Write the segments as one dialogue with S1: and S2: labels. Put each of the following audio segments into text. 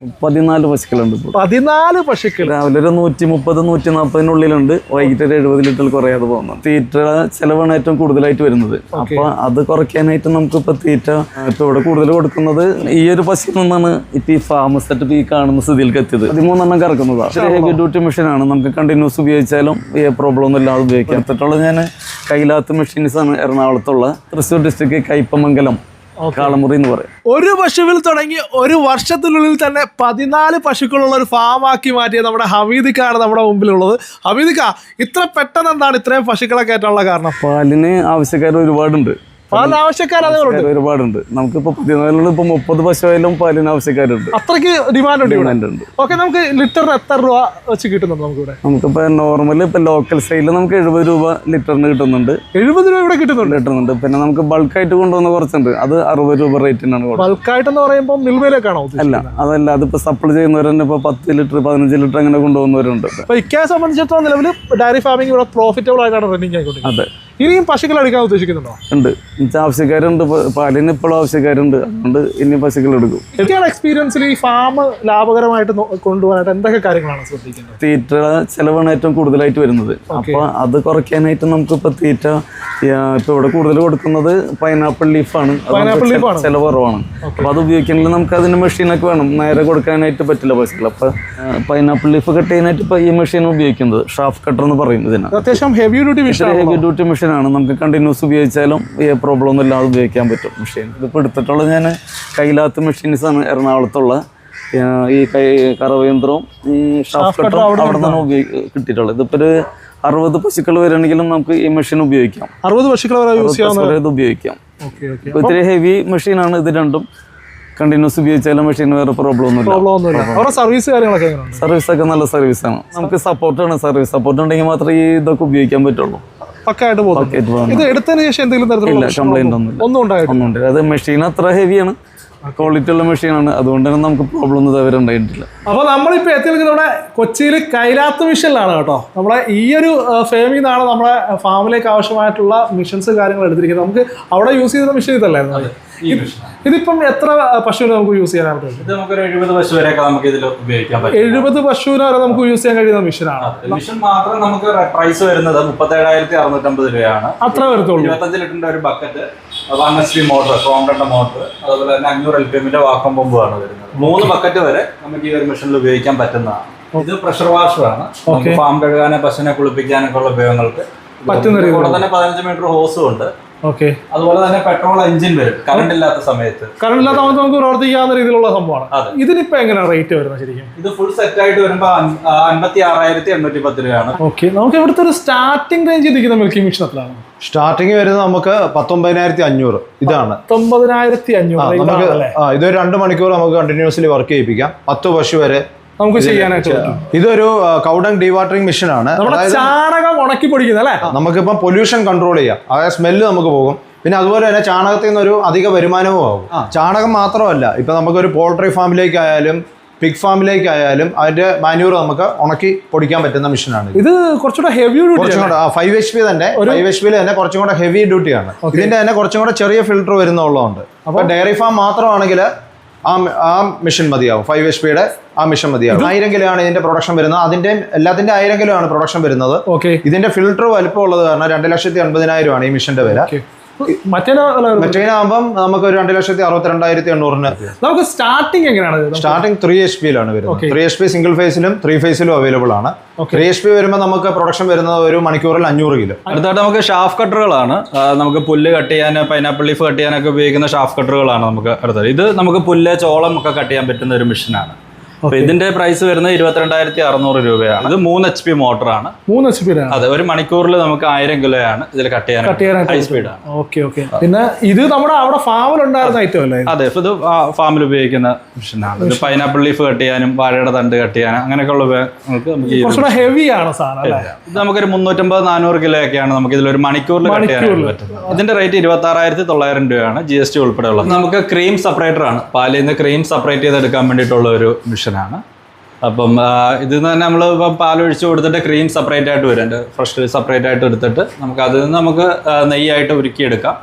S1: 14 പശുക്കളുണ്ട്.
S2: 14 പശുക്കൾ.
S1: രാവിലെ ഒരു 130-140 വൈകിട്ട് ഒരു 70 ലിറ്റർ കുറയാതെ പോകുന്നത്. തീറ്റ ചെലവാണ് ഏറ്റവും കൂടുതലായിട്ട് വരുന്നത്. അപ്പൊ അത് കുറയ്ക്കാനായിട്ട് നമുക്കിപ്പോ തീറ്റ ഇപ്പൊ ഇവിടെ കൂടുതൽ കൊടുക്കുന്നത് ഈ ഒരു പശുവിൽ നിന്നാണ് ഇപ്പൊ ഈ ഫാം സെറ്റപ്പ് ഈ കാണുന്ന സ്ഥിതിയിലേക്ക് എത്തിയത്. 13 കറക്കുന്നതാണ്. ഹെവി ഡ്യൂട്ടി മെഷീനാണ്. നമുക്ക് കണ്ടിന്യൂസ് ഉപയോഗിച്ചാലും ഈ പ്രോബ്ലം ഒന്നും ഇല്ലാതെ ഉപയോഗിക്കാം. എത്തിട്ടുള്ള ഞാൻ കൈലാത്ത് മെഷീൻസ് ആണ് എറണാകുളത്തുള്ള തൃശ്ശൂർ ഡിസ്ട്രിക്ട് കയ്പമംഗലം കാളമുറി എന്ന് പറയും.
S2: ഒരു പശുവിൽ തുടങ്ങി ഒരു വർഷത്തിനുള്ളിൽ തന്നെ 14 പശുക്കളുള്ള ഒരു ഫാമാക്കി മാറ്റിയ നമ്മുടെ ഹമീദിക്കാണ് നമ്മുടെ മുമ്പിലുള്ളത്. ഹമീദിക്ക, ഇത്ര പെട്ടെന്ന് എന്താണ് ഇത്രയും പശുക്കളെ കയറ്റാനുള്ള കാരണം?
S1: പാലിന് ആവശ്യക്കാർ ഒരുപാടുണ്ട്.
S2: പാലിന് ആവശ്യക്കാർ
S1: ഒരുപാടുണ്ട്. നമുക്കിപ്പോ 14 ഇപ്പൊ 30 പശുവായാലും പാലിന് ആവശ്യക്കാരുണ്ട്.
S2: അത്രയ്ക്ക് ഡിമാൻഡ് ഉണ്ട്. ഓക്കെ, നമുക്ക് ലിറ്ററിന് എത്ര രൂപ വെച്ച് കിട്ടുന്നുണ്ട്?
S1: നമുക്കിപ്പോ നോർമൽ ഇപ്പൊ ലോക്കൽ സൈഡിൽ നമുക്ക് 70 രൂപ ലിറ്ററിന് കിട്ടുന്നുണ്ട്.
S2: 70 രൂപ ഇവിടെ കിട്ടുന്നുണ്ട്.
S1: പിന്നെ നമുക്ക് ബൾക്കായിട്ട് കൊണ്ടുവന്ന കുറച്ചുണ്ട്, അത് 60 രൂപ റേറ്റിനാണ്.
S2: ബൾക്കായിട്ട് എന്ന് പറയുമ്പോൾ മിൽമയിലേക്കാണോ?
S1: അല്ല, അതല്ല, അതിപ്പോ സപ്ലൈ ചെയ്യുന്നവർ തന്നെ ഇപ്പൊ 10 ലിറ്റർ 15 ലിറ്റർ അങ്ങനെ കൊണ്ടുപോകുന്നവരുണ്ട്.
S2: ഇക്കയെ സംബന്ധിച്ചിടത്തോളം നിലവിൽ ഡയറി ഫാമിംഗ് ഇവിടെ പ്രോഫിറ്റബിൾ ആയിട്ടാണ് റണ്ണിങ് ആയിക്കൊണ്ടിരിക്കുന്നത്.
S1: അതെ.
S2: ഇനിയും പശുക്കൾ എടുക്കാൻ ഉദ്ദേശിക്കുന്നുണ്ടോ?
S1: ഉണ്ട്, ആവശ്യക്കാരുണ്ട്. പാലിന് ഇപ്പോഴും ആവശ്യക്കാരുണ്ട്. അതുകൊണ്ട് ഇനി പശുക്കൾ എടുക്കും.
S2: എന്തൊക്കെയാണ് എക്സ്പീരിയൻസിൽ ഈ ഫാം ലാഭകരമായിട്ട് കൊണ്ടുപോകാനായിട്ട് എന്തൊക്കെ കാര്യങ്ങളാണ് ശ്രദ്ധിക്കുന്നത്?
S1: തീറ്റ ചെലവാണ് ഏറ്റവും കൂടുതലായിട്ട് വരുന്നത്. അപ്പൊ അത് കുറയ്ക്കാനായിട്ട് നമുക്കിപ്പോ തീറ്റ ഇപ്പൊ ഇവിടെ കൂടുതൽ കൊടുക്കുന്നത് പൈനാപ്പിൾ ലീഫാണ്. ചെലവ് കുറവാണ്. അപ്പൊ അത് ഉപയോഗിക്കണമെങ്കിൽ നമുക്ക് അതിന് മെഷീനൊക്കെ വേണം. നേരെ കൊടുക്കാനായിട്ട് പറ്റില്ല പശുക്കൾ. അപ്പൊ പൈനാപ്പിൾ ലീഫ് കട്ട് ചെയ്യാനായിട്ട് ഇപ്പൊ ഈ മെഷീൻ ഉപയോഗിക്കുന്നത് ഷാഫ് കട്ടർ എന്ന് പറയും. ഇതിന്
S2: അത്യാവശ്യം ഹെവി
S1: ഡ്യൂട്ടി മെഷീൻ ആണ്. നമുക്ക് കണ്ടിന്യൂസ് ഉപയോഗിച്ചാലും ഈ പ്രോബ്ലം ഒന്നും ഇല്ലാതെ ഉപയോഗിക്കാൻ പറ്റും മെഷീൻ. ഇതിപ്പോൾ എടുത്തിട്ടുള്ളത് ഞാൻ കൈലാത്ത് മെഷീൻസ് ആണ് എറണാകുളത്തുള്ള. ഈ കറവയന്ത്രവും ഈ ഷാഫ് കട്ടറും അവിടെ നിന്നാണ് കിട്ടിയിട്ടുള്ളത്. ഇതിപ്പോൾ ഒരു 60 പശുക്കൾ വരികയാണെങ്കിലും നമുക്ക് ഈ മെഷീൻ ഉപയോഗിക്കാം.
S2: 60 പശുക്കൾ
S1: ഉപയോഗിക്കാം. ഇത്തിരി ഹെവി മെഷീനാണ് ഇത് രണ്ടും. കണ്ടിന്യൂസ് ഉപയോഗിച്ചാലും മെഷീൻ വേറെ പ്രോബ്ലം ഒന്നുമില്ല. സർവീസ് ഒക്കെ നല്ല സർവീസാണ്. നമുക്ക് സപ്പോർട്ടാണ്. സർവീസ് സപ്പോർട്ട് ഉണ്ടെങ്കിൽ മാത്രമേ ഈ ഇതൊക്കെ ഉപയോഗിക്കാൻ പറ്റുള്ളൂ.
S2: കംപ്ലൈന്റ്
S1: ഒന്നും. അത് മെഷീൻ അത്ര ഹെവിയാണ്, ക്വാളിറ്റി ഉള്ള മെഷീനാണ്. അതുകൊണ്ട് തന്നെ നമുക്ക് പ്രോബ്ലം ഒന്നും ഇതുവരെ ഉണ്ടായിട്ടില്ല.
S2: അപ്പോൾ നമ്മളിപ്പോൾ എത്തി നിൽക്കുന്നത് കൊച്ചിയിൽ കൈലാത്ത് മിഷനിലാണ് കേട്ടോ. നമ്മളെ ഈ ഒരു ഫേമിൽ നിന്നാണ് നമ്മളെ ഫാമിലേക്ക് ആവശ്യമായിട്ടുള്ള മിഷൻസ് കാര്യങ്ങൾ എടുത്തിരിക്കുന്നത്. നമുക്ക് അവിടെ യൂസ് ചെയ്ത മിഷൻ ഇതല്ലായിരുന്നു. ഇതിപ്പം എത്ര പശുവിനെ നമുക്ക് യൂസ് ചെയ്യാനായിട്ട്?
S3: ഇത് നമുക്കൊരു 70 പശു വരെയൊക്കെ നമുക്ക് ഇതിൽ ഉപയോഗിക്കാൻ പറ്റും.
S2: 70 പശുവിനെ വരെ നമുക്ക് യൂസ് ചെയ്യാൻ കഴിയുന്ന മിഷനാണ്.
S3: മിഷൻ മാത്രം നമുക്ക് പ്രൈസ് വരുന്നത് 37,650 രൂപയാണ്.
S2: അത്ര വരത്തുള്ളൂ.
S3: 25 ലിറ്ററിന്റെ ഒരു ബക്കറ്റ്, 1 HP മോട്ടർ, ക്രോംഡന്റെ മോട്ടർ, അതുപോലെ തന്നെ 500 LPM വാക്വം പമ്പുമാണ് വരുന്നത്. 3 ബക്കറ്റ് വരെ നമുക്ക് ഈ ഒരു മെഷീനിൽ ഉപയോഗിക്കാൻ പറ്റുന്നതാണ്. ഇത് പ്രഷർ വാഷറാണ്. ഫാം കഴുകാനോ പശുവിനെ കുളിപ്പിക്കാനൊക്കെ ഉള്ള ഉപയോഗങ്ങൾക്ക് പറ്റുന്ന. കൂടെ തന്നെ 15 മീറ്റർ ഹോസും ഉണ്ട്. അതുപോലെ തന്നെ പെട്രോൾ എഞ്ചിൻ വരും കറണ്ട് ഇല്ലാത്ത സമയത്ത്.
S2: കറണ്ട് ഇല്ലാത്ത സമയത്ത് നമുക്ക് പ്രവർത്തിക്കാവുന്ന രീതിയിലുള്ള സംഭവമാണ്. ഇതിനിപ്പോ എങ്ങനെയാണ് റേറ്റ് വരുന്നത് ശരിക്കും?
S3: ഇത് ഫുൾ സെറ്റ് ആയിട്ട് വരുമ്പോ 56,810 രൂപയാണ്.
S2: നമുക്ക് ഇവിടുത്തെ ഒരു സ്റ്റാർട്ടിംഗ് റേഞ്ച് ഇരിക്കുന്ന മിൽക്കിംഗ് മെഷീൻ എത്രയാണ്?
S4: സ്റ്റാർട്ടിങ് വരുന്നത് നമുക്ക് 19,500. ഇതാണ്
S2: 19,500.
S4: ഇതൊരു 2 മണിക്കൂർ നമുക്ക് കണ്ടിന്യൂസ്ലി വർക്ക് ചെയ്യിപ്പിക്കാം. 10 പശു വരെ
S2: നമുക്ക് ചെയ്യാനായിട്ട്.
S4: ഇതൊരു കൗഡങ് ഡീവാട്ടറിംഗ് മെഷീൻ ആണ്.
S2: ചാണകം ഉണക്കി പൊടിക്കുന്നത് അല്ലേ?
S4: നമുക്കിപ്പം പൊല്യൂഷൻ കൺട്രോൾ ചെയ്യാം. അതായത് സ്മെല്ല് നമുക്ക് പോകും. പിന്നെ അതുപോലെ തന്നെ ചാണകത്തിൽ നിന്നൊരു അധിക വരുമാനവും ആകും. ചാണകം മാത്രമല്ല, ഇപ്പൊ നമുക്കൊരു പോൾട്രി ഫാമിലേക്കായാലും പിഗ് ഫാമിലേക്കായാലും അതിന്റെ മാന്യൂർ നമുക്ക് ഉണക്കി പൊടിക്കാൻ പറ്റുന്ന മെഷീനാണ്.
S2: ഇത് കുറച്ചുകൂടെ ഹെവി, കുറച്ചും കൂടെ
S4: 5 HP തന്നെ 5 HP തന്നെ കുറച്ചും കൂടെ ഹെവി ഡ്യൂട്ടിയാണ്. ഇതിന്റെ തന്നെ കുറച്ചും കൂടെ ചെറിയ ഫിൽറ്റർ വരുന്നുള്ളതുകൊണ്ട്. അപ്പൊ ഡയറി ഫാം മാത്രമാണെങ്കിൽ ആ മെഷീൻ മതിയാവും. 5 HP ആ മെഷീൻ മതിയാവും. 1000 കിലോ ആണ് ഇതിന്റെ പ്രൊഡക്ഷൻ വരുന്നത്. അതിന്റെ എല്ലാത്തിന്റെ 1000 കിലോ ആണ് പ്രൊഡക്ഷൻ വരുന്നത്. ഇതിന്റെ ഫിൽറ്റർ വലുപ്പം ഉള്ളത് കാരണം 2,80,000 ആണ് ഈ മെഷീന്റെ വില. മറ്റേനാകുമ്പം നമുക്ക് ഒരു 2,62,800.
S2: നമുക്ക് സ്റ്റാർട്ടിംഗ് എങ്ങനെയാണ്?
S4: സ്റ്റാർട്ടിംഗ് 3 HP വരുന്നത്. 3 HP സിംഗിൾ ഫേസിലും 3 ഫേസിലും അവൈലബിൾ ആണ്. 3 HP വരുമ്പോൾ നമുക്ക് പ്രൊഡക്ഷൻ വരുന്നത് ഒരു മണിക്കൂറിൽ 500 കിലോ.
S3: അടുത്തായിട്ട് നമുക്ക് ഷാഫ് കട്ടറുകളാണ്. നമുക്ക് പുല്ല് കട്ട് ചെയ്യാൻ, പൈനാപ്പിൾ ലീഫ് കട്ട് ചെയ്യാനൊക്കെ ഉപയോഗിക്കുന്ന ഷാഫ് കട്ടറുകളാണ് നമുക്ക് അടുത്തത്. ഇത് നമുക്ക് പുല്ല്, ചോളം ഒക്കെ കട്ട് ചെയ്യാൻ പറ്റുന്ന ഒരു മെഷീനാണ്. ഇതിന്റെ പ്രൈസ് വരുന്നത് 22,600 രൂപയാണ്. ഇത് 3 HP മോട്ടറാണ്.
S2: 3 HP.
S3: അതെ, ഒരു മണിക്കൂറിൽ നമുക്ക് 1000 കിലോയാണ് ഇതിൽ കട്ട് ചെയ്യാൻ ഹൈ സ്പീഡാണ്.
S2: പിന്നെ ഇത് നമ്മുടെ അവിടെ ഫാമിൽ ഉണ്ടായിരുന്ന ഐറ്റം അല്ലേ?
S3: അതെ, ഇത് ഫാമിൽ ഉപയോഗിക്കുന്ന മെഷീനാണ്. ഇത് പൈനാപ്പിൾ ലീഫ് കട്ട് ചെയ്യാനും വാഴയുടെ തണ്ട് കട്ട് ചെയ്യാനും അങ്ങനെയൊക്കെയുള്ള ഉപയോഗങ്ങൾക്ക്
S2: ഹെവിയാണ് സാധനം.
S3: ഇത് നമുക്കൊരു 350-400 കിലോ ഒക്കെയാണ് നമുക്ക് ഇതിലൊരു മണിക്കൂറിൽ കട്ട് ചെയ്യാൻ പറ്റുന്നത്. ഇതിന്റെ റേറ്റ് 26,900 രൂപയാണ്, GST ഉൾപ്പെടെയുള്ളത്. നമുക്ക് ക്രീം സെപ്പറേറ്റർ ആണ്. പാലിൽ നിന്ന് ക്രീം സെപ്പറേറ്റ് ചെയ്തെടുക്കാൻ വേണ്ടിയിട്ടുള്ള ഒരു മെഷീനാണ്. അപ്പം ഇത് തന്നെ നമ്മൾ ഇപ്പം പാലൊഴിച്ച് കൊടുത്തിട്ട് ക്രീം സെപ്പറേറ്റ് ആയിട്ട് വരും. ഫ്രഷ് സെപ്പറേറ്റ് ആയിട്ട് എടുത്തിട്ട് നമുക്ക് അതിൽ നിന്ന് നമുക്ക് നെയ്യായിട്ട് ഉരുക്കിയെടുക്കാം.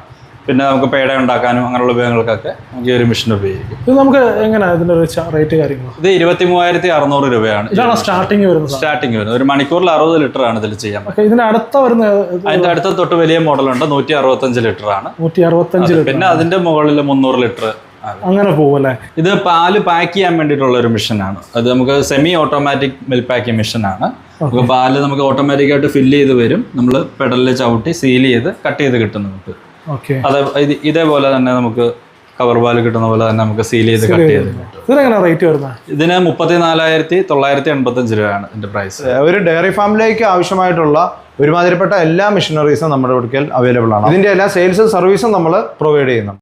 S3: പിന്നെ നമുക്ക് പേട ഉണ്ടാക്കാനും അങ്ങനെയുള്ള ഉപയോഗങ്ങൾക്കൊക്കെ നമുക്ക് ഈ ഒരു മെഷീൻ ഉപയോഗിക്കും.
S2: ഇത് നമുക്ക് എങ്ങനെയാണ് ഇതിന്റെ ഒരു റേറ്റ് കാര്യങ്ങൾ?
S3: ഇത് 23,600 രൂപയാണ്
S2: ഇതാണ് സ്റ്റാർട്ടിങ് വരുന്നത്.
S3: സ്റ്റാർട്ടിങ് വരുന്നത്. ഒരു മണിക്കൂറിൽ 60 ലിറ്റർ ആണ് ഇതിൽ ചെയ്യാൻ പറ്റും.
S2: ഇതിന് അടുത്ത വരുന്ന
S3: അതിന്റെ അടുത്ത തൊട്ട് വലിയ മോഡലുണ്ട്, 165 ലിറ്റർ ആണ്.
S2: 165 ലിറ്റർ.
S3: പിന്നെ അതിന്റെ മുകളിൽ 300 ലിറ്റർ
S2: അങ്ങനെ പോകും അല്ലേ?
S3: ഇത് പാല് പാക്ക് ചെയ്യാൻ വേണ്ടിയിട്ടുള്ള ഒരു മെഷീനാണ്. അത് നമുക്ക് സെമി ഓട്ടോമാറ്റിക് മിൽക്ക് പാക്കിംഗ് മെഷീനാണ്. നമുക്ക് പാല് നമുക്ക് ഓട്ടോമാറ്റിക് ആയിട്ട് ഫില്ല് ചെയ്ത് വരും. നമ്മൾ പെഡലിൽ ചവിട്ടി സീൽ ചെയ്ത് കട്ട് ചെയ്ത് കിട്ടും നമുക്ക്. അതെ, ഇതേപോലെ തന്നെ നമുക്ക് കവർ പാല് കിട്ടുന്ന പോലെ തന്നെ നമുക്ക് സീൽ ചെയ്ത് കട്ട് ചെയ്ത് കിട്ടും.
S2: ഇതിനെങ്ങനെ റേറ്റ് വരുന്നത്?
S3: ഇതിന് 34,985 രൂപയാണ് ഇതിന്റെ പ്രൈസ്.
S4: ഒരു ഡയറി ഫാമിലേക്ക് ആവശ്യമായിട്ടുള്ള ഒരുമാതിരിപ്പെട്ട എല്ലാ മെഷീനറീസും നമ്മുടെ അടുക്കൽ അവൈലബിൾ ആണ്. ഇതിന്റെ എല്ലാ സെയിൽസും സർവീസും നമ്മൾ പ്രൊവൈഡ് ചെയ്യുന്നു.